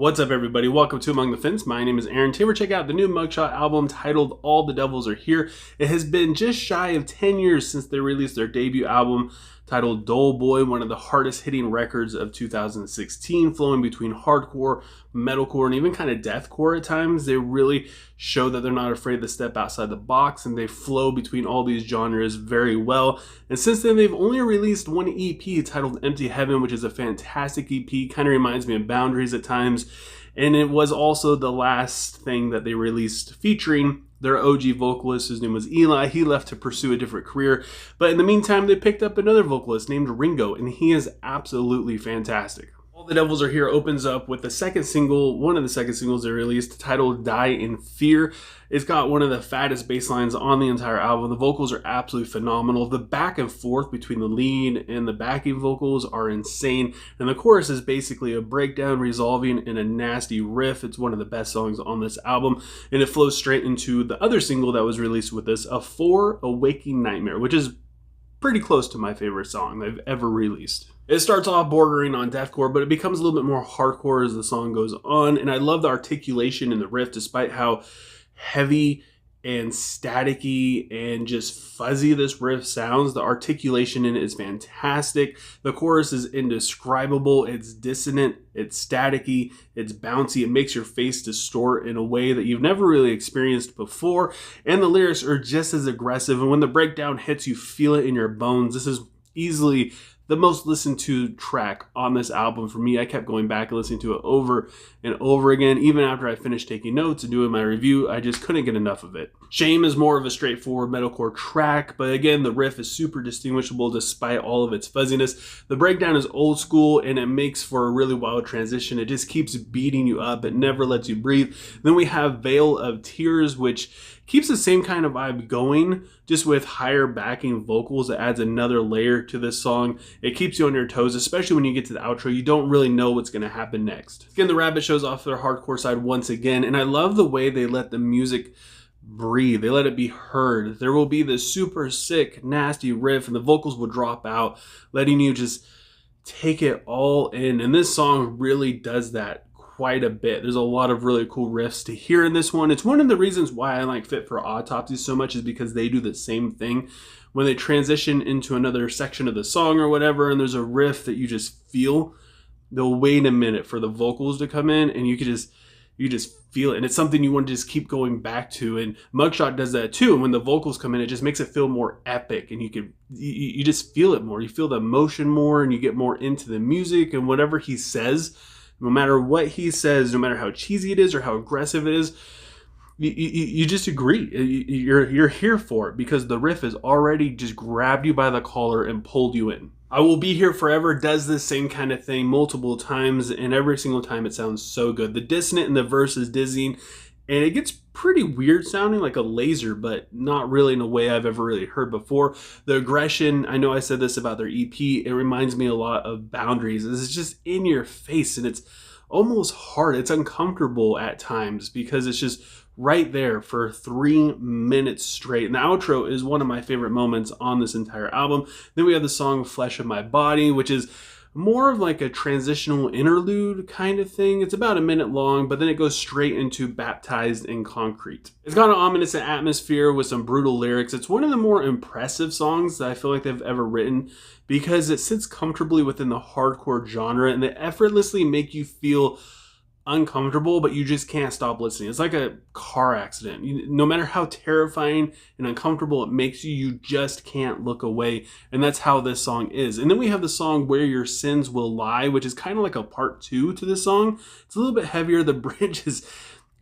What's up, everybody? Welcome to Among the Fence. My name is Aaron. Today we're checking out the new Mugshot album titled All the Devils Are Here. It has been just shy of 10 years since they released their debut album titled Dull Boy, one of the hardest hitting records of 2016, flowing between hardcore, metalcore, and even kind of deathcore at times. They really show that they're not afraid to step outside the box, and they flow between all these genres very well. And since then, they've only released one EP titled Empty Heaven, which is a fantastic EP. Kind of reminds me of Boundaries at times. And it was also the last thing that they released featuring their OG vocalist. His name was Eli. He left to pursue a different career. But in the meantime, they picked up another vocalist named Ringo, and he is absolutely fantastic. All the Devils Are Here opens up with the second single, one of the second singles they released, titled Die in Fear. It's got one of the fattest bass lines on the entire album. The vocals are absolutely phenomenal. The back and forth between the lead and the backing vocals are insane. And the chorus is basically a breakdown resolving in a nasty riff. It's one of the best songs on this album. And it flows straight into the other single that was released with this, A For a Waking Nightmare, which is pretty close to my favorite song they've ever released. It starts off bordering on deathcore, but it becomes a little bit more hardcore as the song goes on. And I love the articulation in the riff, despite how heavy and staticky and just fuzzy this riff sounds. The articulation in it is fantastic. The chorus is indescribable. It's dissonant, it's staticky, it's bouncy. It makes your face distort in a way that you've never really experienced before. And the lyrics are just as aggressive. And when the breakdown hits, you feel it in your bones. This is easily the most listened to track on this album for me. I kept going back and listening to it over and over again. Even after I finished taking notes and doing my review, I just couldn't get enough of it. Shame is more of a straightforward metalcore track, but again, the riff is super distinguishable despite all of its fuzziness. The breakdown is old school and it makes for a really wild transition. It just keeps beating you up. It never lets you breathe. Then we have Veil of Tears, which keeps the same kind of vibe going, just with higher backing vocals. That adds another layer to this song. It keeps you on your toes, especially when you get to the outro. You don't really know what's going to happen next. Again, the Rabbit shows off their hardcore side once again, and I love the way they let the music breathe. They let it be heard. There will be this super sick, nasty riff, and the vocals will drop out, letting you just take it all in. And this song really does that quite a bit. There's a lot of really cool riffs to hear in this one. It's one of the reasons why I like Fit for Autopsy so much, is because they do the same thing when they transition into another section of the song or whatever, and there's a riff that you just feel. They'll wait a minute for the vocals to come in, and you just feel it, and it's something you want to just keep going back to. And Mugshot does that too. And when the vocals come in, it just makes it feel more epic, and you just feel it more. You feel the emotion more, and you get more into the music. And whatever he says, no matter what he says, no matter how cheesy it is or how aggressive it is, you just agree. You're here for it because the riff has already just grabbed you by the collar and pulled you in. I Will Be Here Forever does this same kind of thing multiple times, and every single time it sounds so good. The dissonant in the verse is dizzying, and it gets pretty weird sounding, like a laser, but not really in a way I've ever really heard before. The aggression, I know I said this about their EP, it reminds me a lot of Boundaries. It's just in your face, and it's almost hard. It's uncomfortable at times because it's just right there for 3 minutes straight. And the outro is one of my favorite moments on this entire album. Then we have the song Flesh of My Body, which is more of like a transitional interlude kind of thing. It's about a minute long, but then it goes straight into Baptized in Concrete. It's got an ominous atmosphere with some brutal lyrics. It's one of the more impressive songs that I feel like they've ever written because it sits comfortably within the hardcore genre, and they effortlessly make you feel uncomfortable, but you just can't stop listening. It's like a car accident. No matter how terrifying and uncomfortable it makes you, you just can't look away. And that's how this song is. And then we have the song Where Your Sins Will Lie, which is kind of like a part 2 to this song. It's a little bit heavier. The bridge is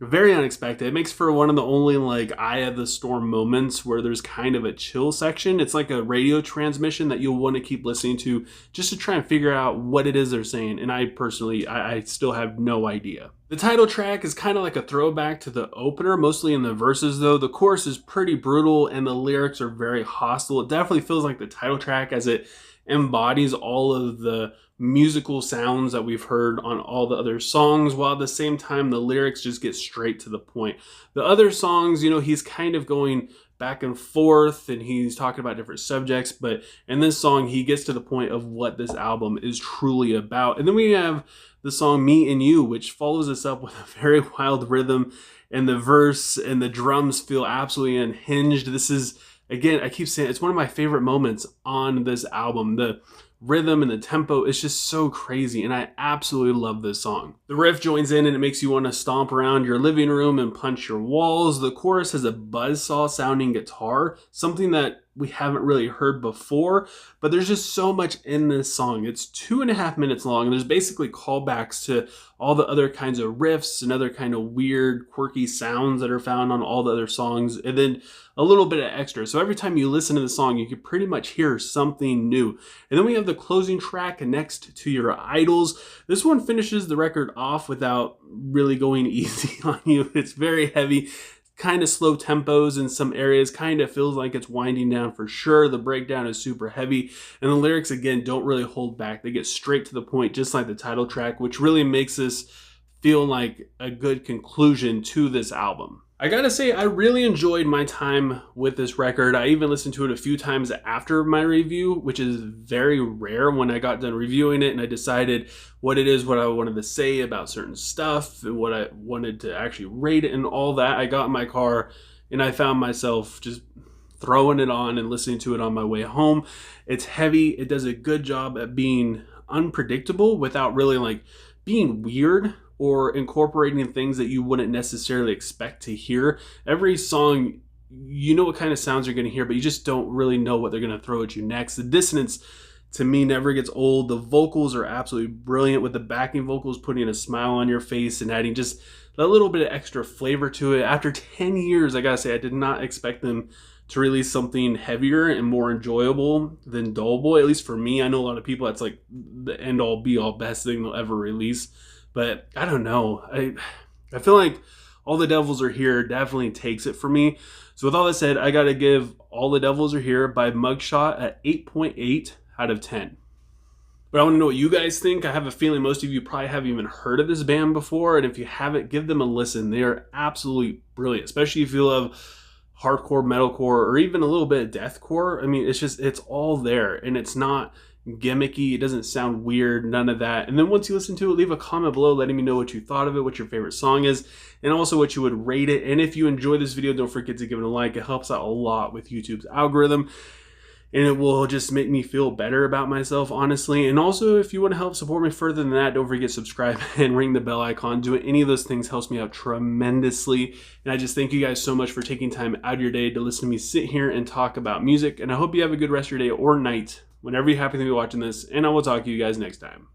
very unexpected. It makes for one of the only like Eye of the Storm moments where there's kind of a chill section. It's like a radio transmission that you'll want to keep listening to just to try and figure out what it is they're saying. And I personally, I still have no idea. The title track is kind of like a throwback to the opener, mostly in the verses though. The chorus is pretty brutal and the lyrics are very hostile. It definitely feels like the title track as it embodies all of the musical sounds that we've heard on all the other songs, while at the same time the lyrics just get straight to the point. The other songs, you know, he's kind of going back and forth and he's talking about different subjects, but in this song he gets to the point of what this album is truly about. And then we have the song Me and You, which follows us up with a very wild rhythm, and the verse and the drums feel absolutely unhinged. This is, again, I keep saying, it's one of my favorite moments on this album. The rhythm and the tempo is just so crazy, and I absolutely love this song. The riff joins in and it makes you want to stomp around your living room and punch your walls. The chorus has a buzzsaw sounding guitar, something that we haven't really heard before, but there's just so much in this song. It's 2.5 minutes long, and there's basically callbacks to all the other kinds of riffs and other kind of weird, quirky sounds that are found on all the other songs, and then a little bit of extra. So every time you listen to the song, you can pretty much hear something new. And then we have the closing track, Next to Your Idols. This one finishes the record off without really going easy on you. It's very heavy, kind of slow tempos in some areas, kind of feels like it's winding down for sure. The breakdown is super heavy, and the lyrics, again, don't really hold back. They get straight to the point, just like the title track, which really makes this feel like a good conclusion to this album. I gotta say, I really enjoyed my time with this record. I even listened to it a few times after my review, which is very rare. When I got done reviewing it and I decided what it is, what I wanted to say about certain stuff, and what I wanted to actually rate it and all that, I got in my car and I found myself just throwing it on and listening to it on my way home. It's heavy. It does a good job at being unpredictable without really like being weird or incorporating things that you wouldn't necessarily expect to hear. Every song, you know what kind of sounds you're gonna hear, but you just don't really know what they're gonna throw at you next. The dissonance, to me, never gets old. The vocals are absolutely brilliant, with the backing vocals putting a smile on your face and adding just a little bit of extra flavor to it. After 10 years, I gotta say, I did not expect them to release something heavier and more enjoyable than Dull Boy. At least for me, I know a lot of people, that's like the end all be all best thing they'll ever release. But I don't know. I feel like All the Devils Are Here definitely takes it for me. So with all that said, I got to give All the Devils Are Here by Mugshot at 8.8 out of 10. But I want to know what you guys think. I have a feeling most of you probably haven't even heard of this band before. And if you haven't, give them a listen. They are absolutely brilliant, especially if you love hardcore, metalcore, or even a little bit of deathcore. I mean, it's all there, and it's not gimmicky. It doesn't sound weird, none of that. And then once you listen to it, leave a comment below letting me know what you thought of it, what your favorite song is, and also what you would rate it. And if you enjoy this video, don't forget to give it a like. It helps out a lot with YouTube's algorithm, and it will just make me feel better about myself, honestly. And also, if you want to help support me further than that, don't forget to subscribe and ring the bell icon. Doing any of those things helps me out tremendously. And I just thank you guys so much for taking time out of your day to listen to me sit here and talk about music. And I hope you have a good rest of your day or night whenever you happen to be watching this. And I will talk to you guys next time.